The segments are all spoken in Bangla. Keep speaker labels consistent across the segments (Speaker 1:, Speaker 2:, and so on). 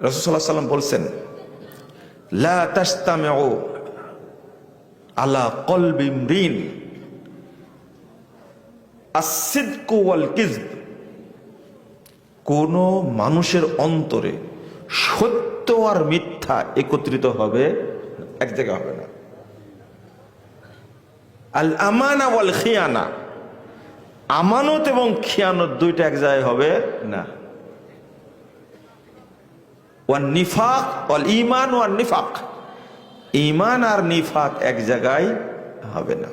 Speaker 1: রাসূল সাল্লাল্লাহু আলাইহি ওয়াসাল্লাম বলছেন, লা তাজতামিউ আলা কলবি ইমরিন আস-সিদকু ওয়াল কিযব। কোন মানুষের অন্তরে সত্য আর মিথ্যা একত্রিত হবে, এক জায়গায় হবে না। আল আমানা ওয়াল খিয়ানা, আমানত এবং খিয়ানত দুইটা এক জায়গায় হবে না। ওয়ান নিফাক ওয়াল ঈমান ওয়ান নিফাক, ঈমান আর নিফাক এক জায়গায় হবে না।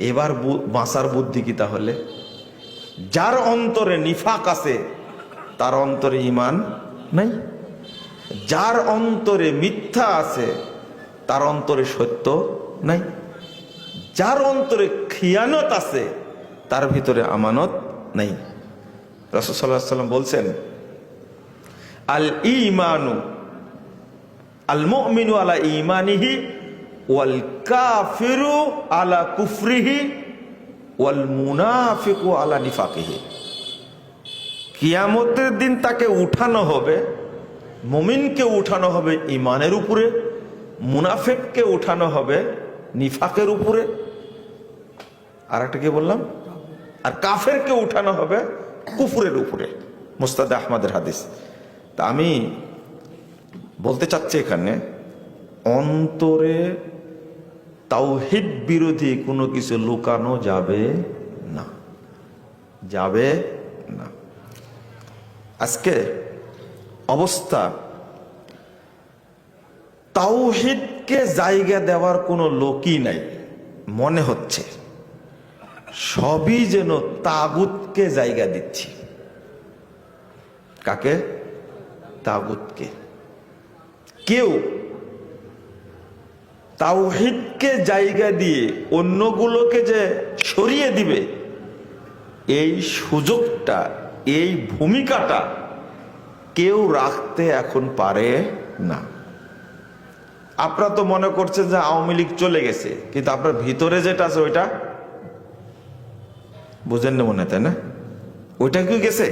Speaker 1: এবার বাঁচার বুদ্ধি কি তাহলে? যার অন্তরে নিফাক আছে তার অন্তরে ঈমান নাই, যার অন্তরে মিথ্যা আছে তার অন্তরে সত্য নাই, যার অন্তরে খিয়ানত আছে তার ভিতরে আমানত নাই। রাসূল সাল্লাল্লাহু আলাইহি ওয়াসাল্লাম বলছেন, আল ঈমানু আল মুমিনু আলা ঈমানিহি ওয়াল কাফিরু আলা কুফরিহি ওয়াল মুনাফিকু আলা নিফাকিহি। কিয়ামতের দিন তাকে উঠানো হবে, মুমিনকে উঠানো হবে ঈমানের উপরে, মুনাফিককে উঠানো হবে নিফাকের উপরে, আর একটা কি বললাম, আর কাফেরকে উঠানো হবে কুফরের উপরে। মুস্তাদ আহমদের হাদিস। তা আমি বলতে চাচ্ছি এখানে, অন্তরে তাওহীদ বিরোধী কোনো কিছু লুকানো যাবে না, যাবে না। আজকে অবস্থা, তাওহীদকে জায়গা দেওয়ার কোনো লোকই নাই মনে হচ্ছে, সবই যেন তাগুতকে জায়গা দিচ্ছি। কাকে? তাগুতকে। কেউ তাওহীদকে জায়গা দিয়ে অন্যগুলোকে যে সরিয়ে দিবে, এই সুযোগটা, এই ভূমিকাটা কেউ রাখতে এখন পারে না। আপনারা তো মনে করছেন যে আওয়ামী লীগ চলে গেছে, কিন্তু আপনার ভিতরে যেটা আছে ওইটা বুঝেন না মনে হয়, তাই না? ওইটা কি গেছে?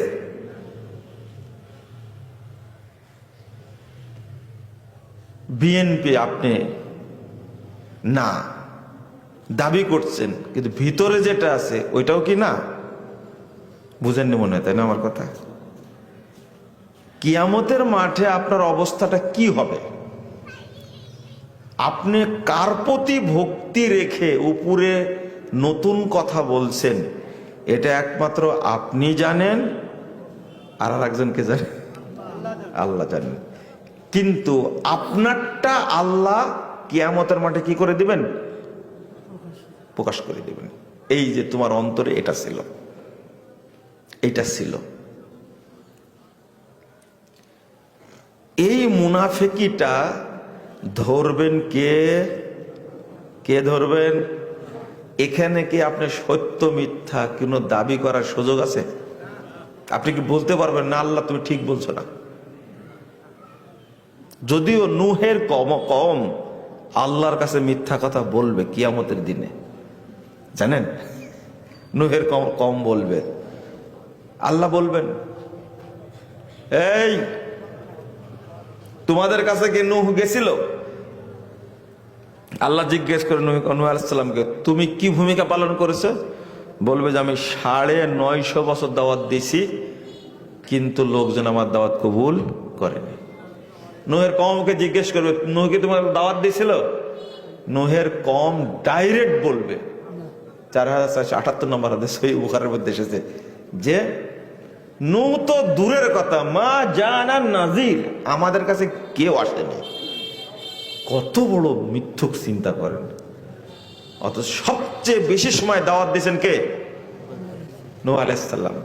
Speaker 1: বিএনপি আপনি না দাবি করছেন, কিন্তু ভিতরে যেটা আছে ওইটাও কি না? বুঝেননি মনে হয়, তাই না আমার কথা? কিয়ামতের মাঠে আপনার অবস্থাটা কি হবে? আপনি কার প্রতি ভক্তি রেখে উপরে নতুন কথা বলছেন, এটা একমাত্র আপনি জানেন, আর একজনকে জানেন, আল্লাহ জানেন। কিন্তু আপনারটা আল্লাহ কিয়ামতের মাঠে কি করে দিবেন? প্রকাশ করে দিবেন। এই যে তোমার অন্তরে এটা ছিল, এটা ছিল। এই মুনাফিকিটা ধরবেন কে? কে ধরবেন? এখানে কি আপনি সত্য মিথ্যা কোনো দাবি করার সুযোগ আছে? আপনি কি বলতে পারবেন না আল্লাহ তুমি ঠিক বলছো না? যদিও নূহের কম আল্লাহর কাছে মিথ্যা কথা বলবে কিয়ামতের দিনে, জানেন? নূহের কম বলবে, আল্লাহ বলবেন, এই তোমাদের কাছে কি নূহ গেছিল? আল্লাহ জিজ্ঞেস করে নূহ আলাইহিস সালামকে, তুমি কি ভূমিকা পালন করেছো? বলবে যে আমি 950 বছর দাওয়াত দিছি, কিন্তু লোকজন আমার দাওয়াত কবুল করেনি। নূহের কওমকে জিজ্ঞেস করবে, নূহ কি তোমার দাওয়াত দিয়েছিল? নূহের কওম ডাইরেক্ট বলবে, 4478 নম্বর হাদিস সহিহ বুখারীর মধ্যে এসেছে যে নূহ তো দূরের কথা, মা জানা নাজির, আমাদের কাছে কেউ আসেনি। কত বড় মিথ্যুক চিন্তা করেন। অথচ সবচেয়ে বেশি সময় দাওয়াত দিয়েছেন কে? নূহ আলাইহিস সালাম।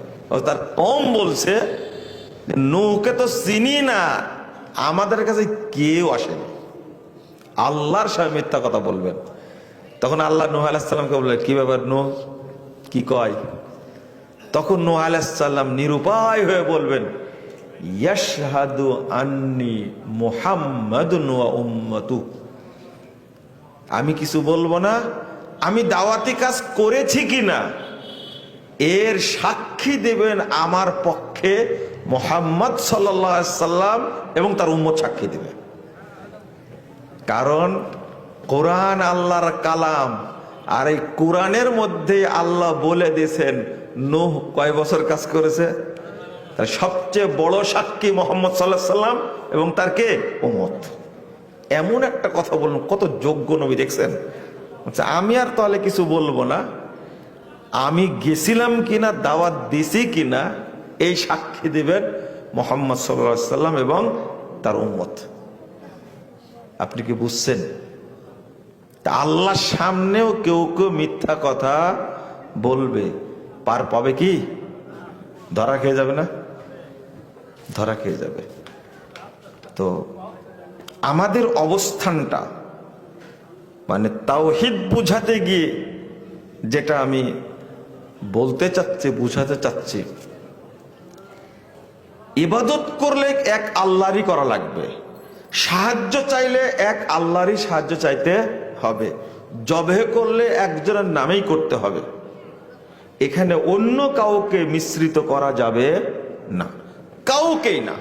Speaker 1: তার কওম বলছে নূহকে তো চিনি না, আমাদের কাছে কেউ আসেনি। আল্লাহর সামনে মিথ্যা কথা বলবেন। তখন আল্লাহ নূহ আলাইহিস সালামকে বললেন, কি ব্যাপার নূহ, কি কয়? তখন নূহ আলাইহিস সালাম নিরুপায় হয়ে বলবেন, ইয়াশহাদু আন্নী মুহাম্মাদুন ওয়া উম্মাতু। আমি কিছু বলবো না, আমি দাওয়াতি কাজ করেছি কিনা এর সাক্ষী দেবেন আমার পক্ষে মুহাম্মদ সাল্লাল্লাহু আলাইহি সাল্লাম এবং তার উম্মত সাক্ষী দিবে। কারণ কোরআন আল্লাহর কালাম, আর এই কোরআনের মধ্যে আল্লাহ বলে দিয়েছেন নূহ কয় বছর কাজ করেছে। তার সবচেয়ে বড় সাক্ষী মুহাম্মদ সাল্লাল্লাহু আলাইহি সাল্লাম এবং তার কে উম্মত। এমন একটা কথা বলুন, কত যোগ্য নবী দেখছেন। আচ্ছা, আমি আর তাহলে কিছু বলবো না, আমি গেছিলাম কিনা, দাওয়াত দিছি কিনা, এই সাক্ষী দিবেন মুহাম্মদ সাল্লাল্লাহু আলাইহি সাল্লাম এবং তার উম্মত। আপনি কি বুঝছেন? তা আল্লাহর সামনেও কেউ কেউ মিথ্যা কথা বলবে, পার পাবে কি? ধরা খেয়ে যাবে না? ধরা খেয়ে যাবে। তো আমাদের অবস্থানটা, মানে তাওহীদ বুঝাতে গিয়ে যেটা আমি বলতে চাচ্ছি, বুঝাতে চাচ্ছি, ইবাদত করলে এক আল্লাহরই করা লাগবে, সাহায্য চাইলে এক আল্লাহরই সাহায্য চাইতে হবে, জবে করলে একজনের নামেই করতে হবে। এখানে অন্য কাউকে মিশ্রিত করা যাবে না, কাউকেই না।